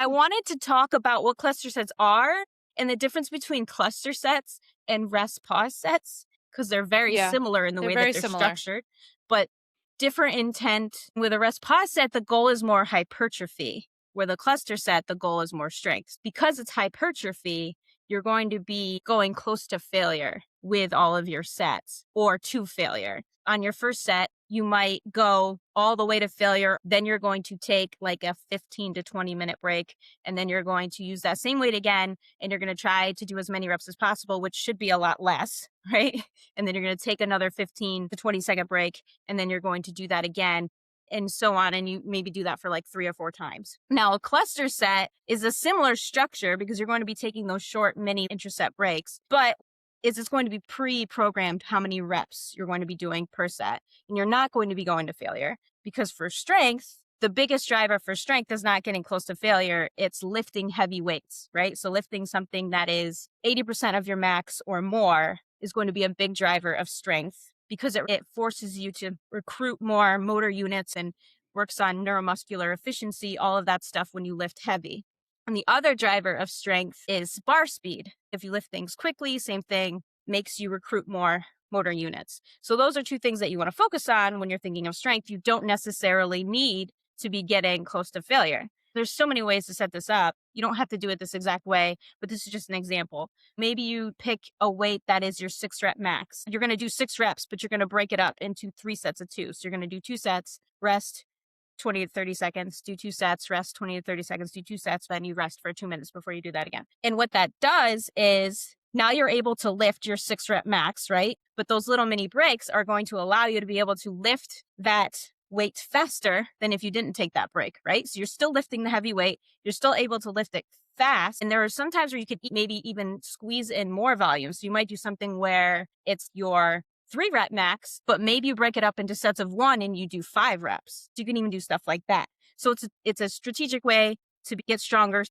I wanted to talk about what cluster sets are and the difference between cluster sets and rest pause sets, because they're very Yeah, similar in the they're way that very they're similar. structured, but different intent. With a rest pause set, the goal is more hypertrophy, where the cluster set, the goal is more strength. Because it's hypertrophy, you're going to be going close to failure with all of your sets or to failure. On your first set, you might go all the way to failure. Then you're going to take like a 15 to 20-minute break. And then you're going to use that same weight again. And you're going to try to do as many reps as possible, which should be a lot less, right? And then you're going to take another 15 to 20-second break. And then you're going to do that again and so on. And you maybe do that for like 3 or 4 times. Now, a cluster set is a similar structure because you're going to be taking those short mini intraset breaks, but it's going to be pre-programmed how many reps you're going to be doing per set. And you're not going to be going to failure, because for strength, the biggest driver for strength is not getting close to failure. It's lifting heavy weights, right? So lifting something that is 80% of your max or more is going to be a big driver of strength, because it forces you to recruit more motor units and works on neuromuscular efficiency, all of that stuff when you lift heavy. And the other driver of strength is bar speed. If you lift things quickly, same thing, makes you recruit more motor units. So those are 2 things that you want to focus on when you're thinking of strength. You don't necessarily need to be getting close to failure. There's so many ways to set this up. You don't have to do it this exact way, but this is just an example. Maybe you pick a weight that is your 6-rep max. You're going to do 6 reps, but you're going to break it up into 3 sets of 2. So you're going to do 2 sets, rest 20 to 30 seconds, do 2 sets, rest 20 to 30 seconds, do 2 sets, then you rest for 2 minutes before you do that again. And what that does is now you're able to lift your 6-rep max, right? But those little mini breaks are going to allow you to be able to lift that weight faster than if you didn't take that break, right? So you're still lifting the heavy weight. You're still able to lift it fast. And there are some times where you could maybe even squeeze in more volume. So you might do something where it's your 3-rep max, but maybe you break it up into sets of 1 and you do 5 reps. You can even do stuff like that. So it's a strategic way to get stronger